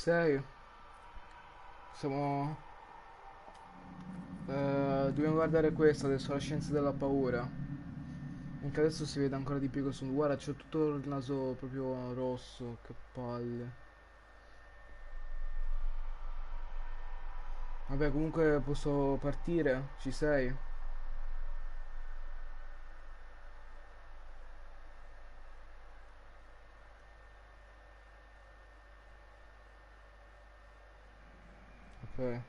sei? Siamo... dobbiamo guardare questo adesso, la scienza della paura. Anche adesso si vede ancora di più che sono... Guarda, c'ho tutto il naso proprio rosso, che palle. Vabbè, comunque posso partire? Ci sei? Ok.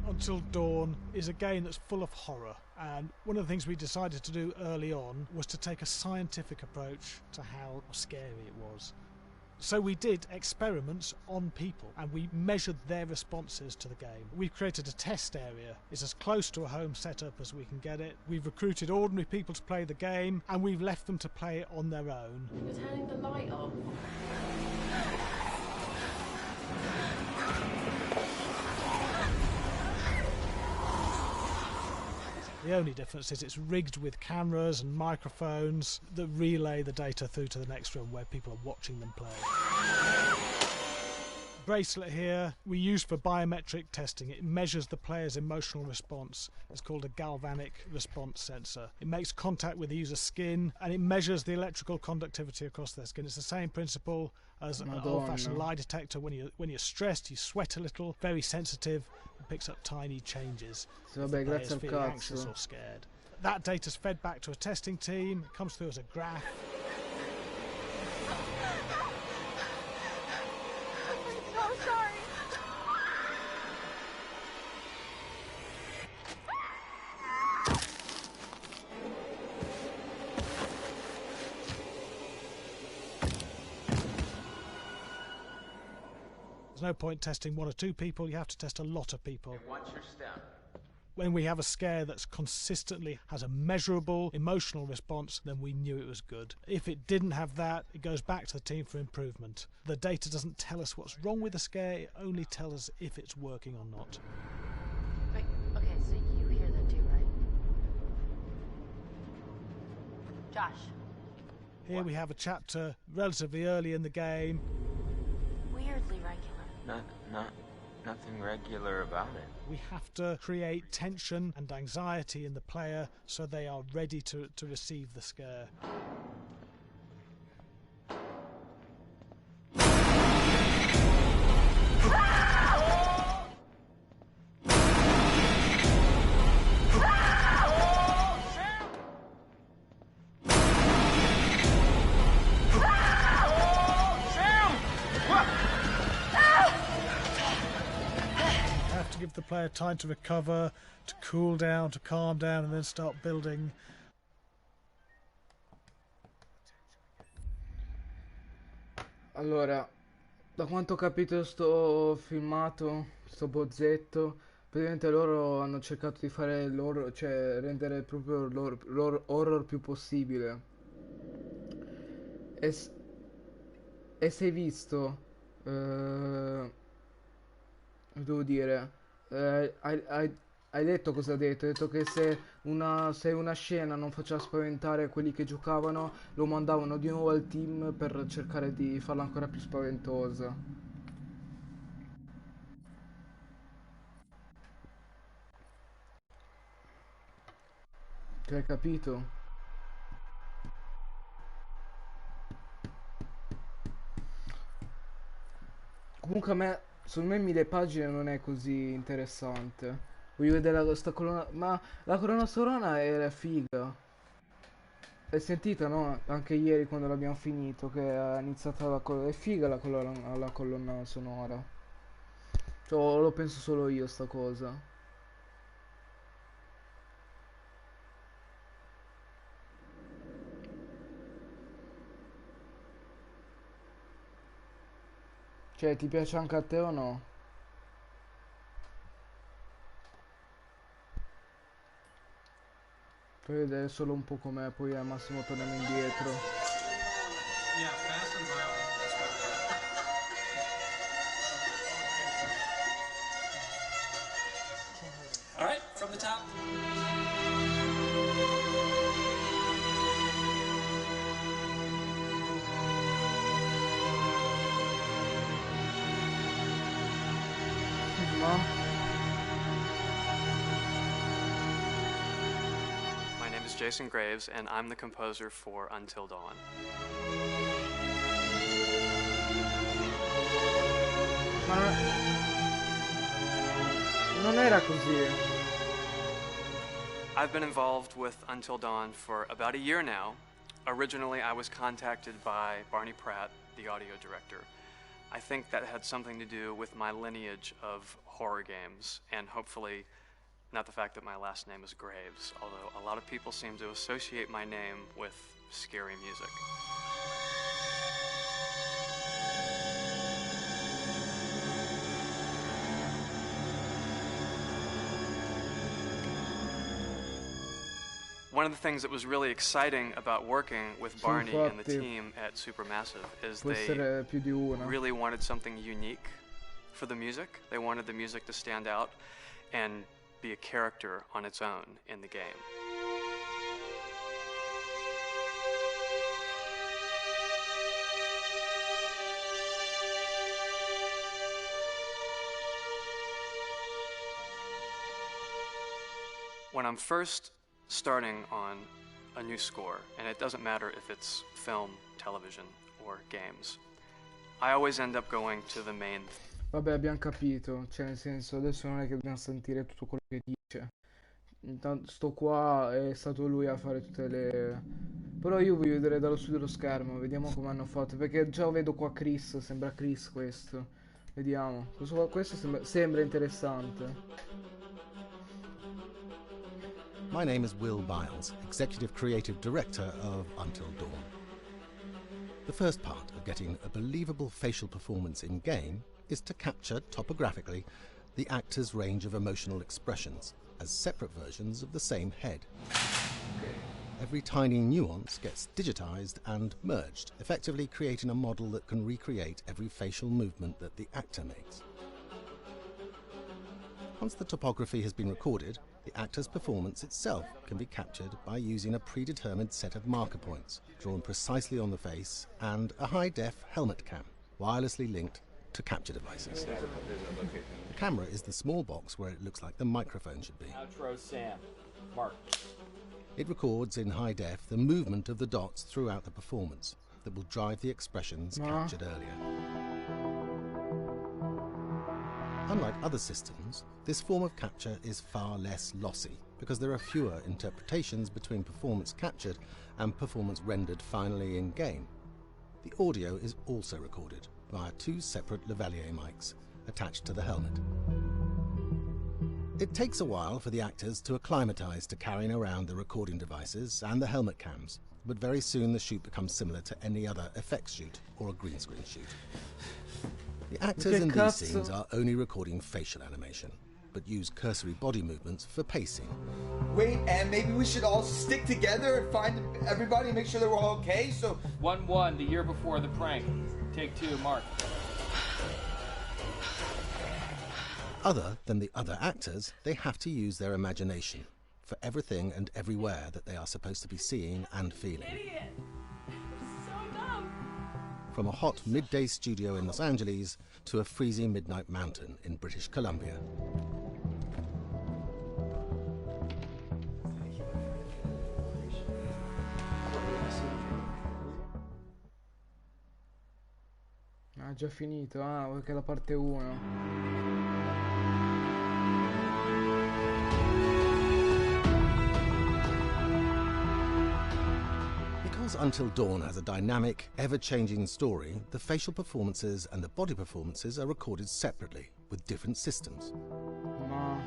Until Dawn is a game that's full of horror, and one of the things we decided to do early on was to take a scientific approach to how scary it was. So we did experiments on people and we measured their responses to the game. We've created a test area. It's as close to a home setup as we can get it. We've recruited ordinary people to play the game and we've left them to play it on their own. You're turning the light off. The only difference is it's rigged with cameras and microphones that relay the data through to the next room where people are watching them play. Bracelet here we use for biometric testing. It measures the player's emotional response. It's called a galvanic response sensor. It makes contact with the user's skin and it measures the electrical conductivity across their skin. It's the same principle as an old-fashioned lie detector. When you're stressed, you sweat a little, very sensitive, and picks up tiny changes. So vabbè, grazie al feeling anxious cazzo. or scared. That data's fed back to a testing team. It comes through as a graph. There's no point testing one or two people, you have to test a lot of people. And what's your step? When we have a scare that's consistently has a measurable emotional response, then we knew it was good. If it didn't have that, it goes back to the team for improvement. The data doesn't tell us what's wrong with the scare, it only tells us if it's working or not. Wait, okay, so you hear that too, right? Josh. Here we have a chapter relatively early in the game. Weirdly regular. Nothing regular about it. We have to create tension and anxiety in the player so they are ready to receive the scare. Give the player time to recover, to cool down, to calm down, and then start building. Allora, da quanto ho capito sto filmato, sto bozzetto, praticamente loro hanno cercato di fare l'horror, cioè rendere proprio l'horror più possibile. E se hai visto, devo dire, hai detto cosa ha detto? Ha detto che se una scena non faceva spaventare quelli che giocavano, lo mandavano di nuovo al team per cercare di farla ancora più spaventosa. Che hai capito? Comunque a me, secondo me 1000 pagine non è così interessante. Voglio vedere questa colonna. Ma la colonna sonora è figa. L'hai sentita, no? Anche ieri quando l'abbiamo finito, che è iniziata la colonna. È figa la colonna sonora. Cioè, lo penso solo io sta cosa. Cioè, ti piace anche a te o no? Per vedere solo un po' com'è, poi al massimo torniamo indietro. Yeah, fast and violent. That's what we're. All right, from the top. Ma? My name is Jason Graves, and I'm the composer for Until Dawn. Ma non era così. I've been involved with Until Dawn for about a year now. Originally, I was contacted by Barney Pratt, the audio director. I think that had something to do with my lineage of horror games, and hopefully not the fact that my last name is Graves, although a lot of people seem to associate my name with scary music. One of the things that was really exciting about working with Barney and the team at Supermassive is they really wanted something unique for the music. They wanted the music to stand out and be a character on its own in the game. When I'm first starting on a new score, and it doesn't matter if it's film, television, or games, I always end up going to the main. Vabbè, abbiamo capito, cioè nel senso, adesso non è che dobbiamo sentire tutto quello che dice. Intanto sto qua, è stato lui a fare tutte le... Però io voglio vedere dallo studio dello schermo, vediamo come hanno fatto, perché già vedo qua Chris, sembra Chris questo. Vediamo, questo sembra interessante. My name is Will Biles, Executive Creative Director of Until Dawn. The first part of getting a believable facial performance in-game is to capture, topographically, the actor's range of emotional expressions as separate versions of the same head. Every tiny nuance gets digitized and merged, effectively creating a model that can recreate every facial movement that the actor makes. Once the topography has been recorded, the actor's performance itself can be captured by using a predetermined set of marker points drawn precisely on the face and a high-def helmet cam, wirelessly linked to capture devices. The camera is the small box where it looks like the microphone should be. Outro Sam. Mark. It records in high def the movement of the dots throughout the performance that will drive the expressions captured earlier. Unlike other systems, this form of capture is far less lossy because there are fewer interpretations between performance captured and performance rendered finally in-game. The audio is also recorded via two separate lavalier mics attached to the helmet. It takes a while for the actors to acclimatise to carrying around the recording devices and the helmet cams, but very soon the shoot becomes similar to any other effects shoot or a green screen shoot. The actors in these scenes are only recording facial animation, but use cursory body movements for pacing. Wait, and maybe we should all stick together and find everybody and make sure they're all okay, so... 1-1, the year before the prank. Take 2, Mark. Other than the other actors, they have to use their imagination for everything and everywhere that they are supposed to be seeing and feeling. Idiot! So dumb! From a hot midday studio in Los Angeles to a freezing midnight mountain in British Columbia. Ah, già finito, perché è la parte 1. Because Until Dawn has a dynamic, ever-changing story, the facial performances and the body performances are recorded separately, with different systems. Ma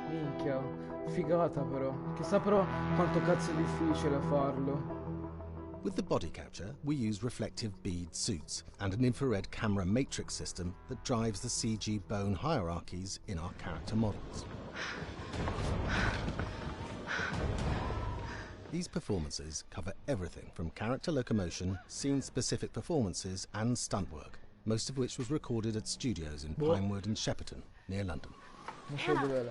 minchia, figata però. Chissà però quanto cazzo è difficile farlo. With the body capture, we use reflective bead suits and an infrared camera matrix system that drives the CG bone hierarchies in our character models. These performances cover everything from character locomotion, scene-specific performances and stunt work, most of which was recorded at studios in Pinewood and Shepperton, near London. Hello?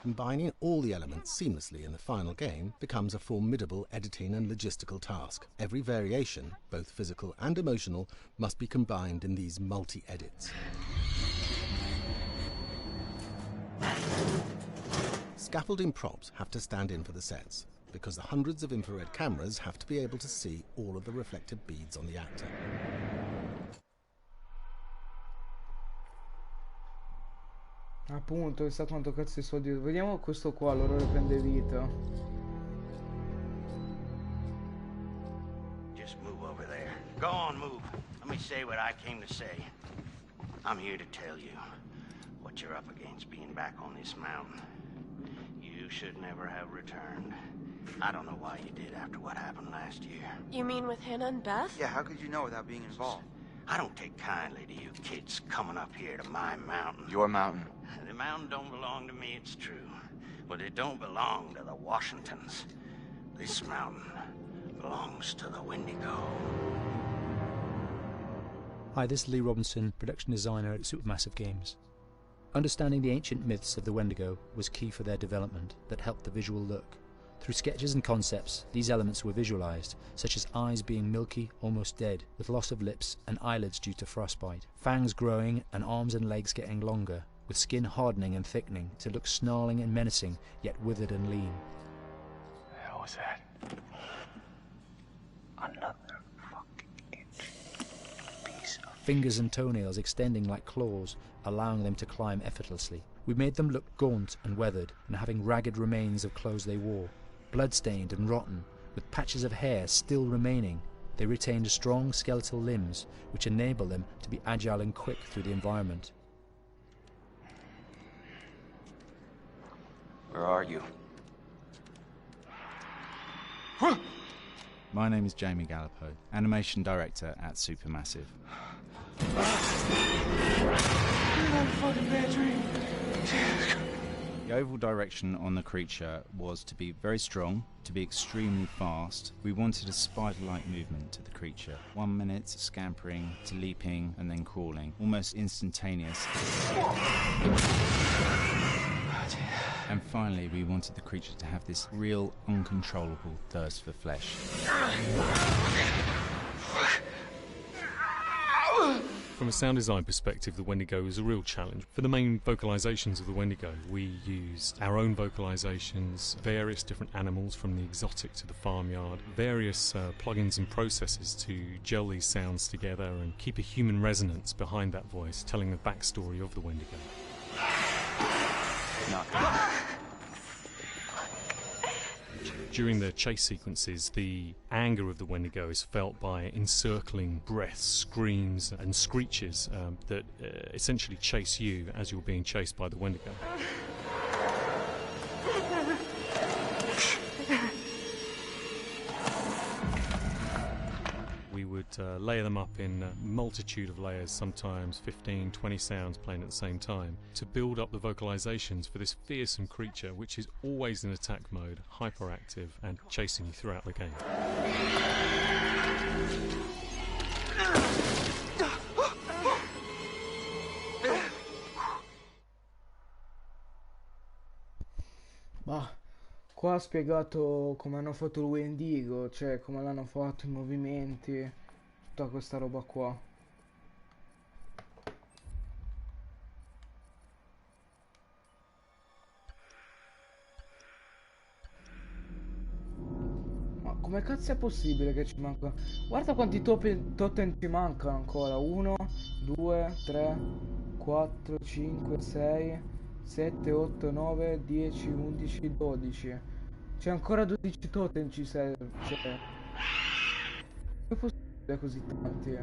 Combining all the elements seamlessly in the final game becomes a formidable editing and logistical task. Every variation, both physical and emotional, must be combined in these multi-edits. scaffolding props have to stand in for the sets, because the hundreds of infrared cameras have to be able to see all of the reflected beads on the actor. Appunto, chissà quanto cazzo di soldi. Vediamo questo qua, l'orrore prende vita. Just move over there. Go on, move. Let me say what I came to say. I'm here to tell you what you're up against being back on this mountain. You should never have returned. I don't know why you did after what happened last year. You mean with Hannah and Beth? Yeah, how could you know without being involved? I don't take kindly to you kids coming up here to my mountain. Your mountain. The mountain don't belong to me, it's true. But it don't belong to the Washingtons. This mountain belongs to the Wendigo. Hi, this is Lee Robinson, production designer at Supermassive Games. Understanding the ancient myths of the Wendigo was key for their development that helped the visual look. Through sketches and concepts, these elements were visualized, such as eyes being milky, almost dead, with loss of lips and eyelids due to frostbite, fangs growing and arms and legs getting longer, with skin hardening and thickening to look snarling and menacing, yet withered and lean. The hell was that? Another fucking piece of... Fingers and toenails extending like claws, allowing them to climb effortlessly. We made them look gaunt and weathered, and having ragged remains of clothes they wore. Blood-stained and rotten, with patches of hair still remaining, they retained strong skeletal limbs, which enable them to be agile and quick through the environment. Where are you? My name is Jamie Gallipo, animation director at Supermassive. The overall direction on the creature was to be very strong, to be extremely fast. We wanted a spider-like movement to the creature. 1 minute scampering to leaping and then crawling, almost instantaneous. And finally, we wanted the creature to have this real, uncontrollable thirst for flesh. From a sound design perspective, the Wendigo is a real challenge. For the main vocalisations of the Wendigo, we used our own vocalisations, various different animals from the exotic to the farmyard, various plugins and processes to gel these sounds together and keep a human resonance behind that voice, telling the backstory of the Wendigo. During the chase sequences, the anger of the Wendigo is felt by encircling breaths, screams and screeches that essentially chase you as you're being chased by the Wendigo. We would layer them up in a multitude of layers, sometimes 15, 20 sounds playing at the same time, to build up the vocalizations for this fearsome creature which is always in attack mode, hyperactive and chasing you throughout the game. Bah, qua ha spiegato come hanno fatto il Wendigo, cioè come l'hanno fatto, i movimenti, tutta questa roba qua. Ma come cazzo è possibile che ci manca? Guarda quanti totem ci mancano ancora. 1, 2, 3, 4, 5, 6, 7, 8, 9, 10, 11, 12. C'è ancora 12 totem ci serve. Cioè, come è possibile così tanti?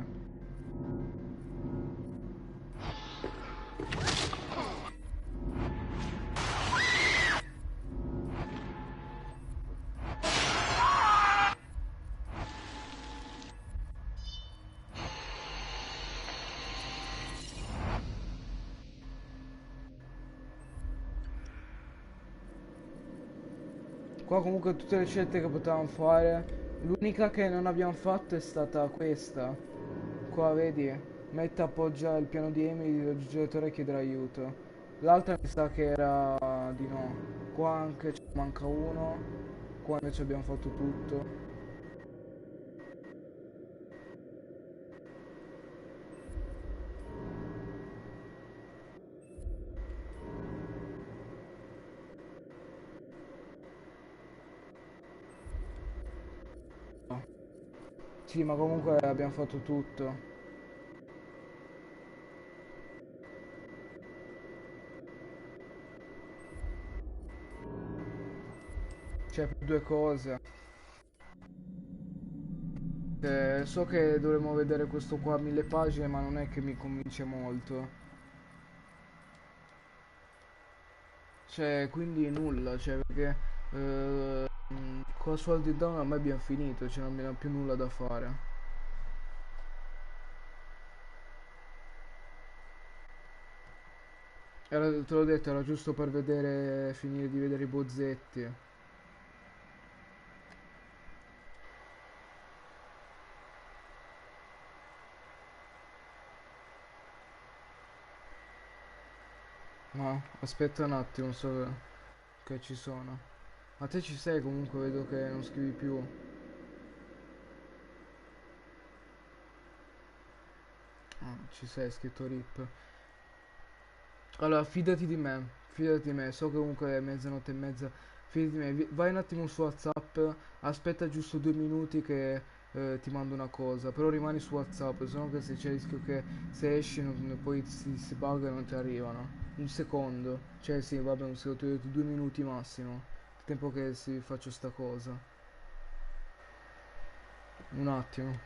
Qua comunque tutte le scelte che potevamo fare, l'unica che non abbiamo fatto è stata questa. Qua vedi, Matt appoggia il piano di Emily, raggiunge e chiedere aiuto. L'altra mi sa che era di no. Qua anche ci manca uno, qua invece abbiamo fatto tutto. Sì, ma comunque abbiamo fatto tutto. Cioè, per due cose. So che dovremmo vedere questo qua a 1000 pagine, ma non è che mi convince molto. Cioè, quindi nulla, cioè, perché con soldi down ormai abbiamo finito, cioè non abbiamo più nulla da fare. Te l'ho detto, era giusto per vedere, finire di vedere i bozzetti. No, aspetta un attimo, so che ci sono. Ma te ci sei comunque, vedo che non scrivi più. Ah, ci sei scritto RIP. Allora, fidati di me, so che comunque è mezzanotte e mezza, fidati di me, vai un attimo su WhatsApp, aspetta giusto 2 minuti che ti mando una cosa, però rimani su WhatsApp, sennò che se c'è il rischio che se esci poi si bugga e non ti arrivano. Un secondo, cioè sì, vabbè, un secondo, ti ho detto 2 minuti massimo, il tempo che si faccio sta cosa. Un attimo.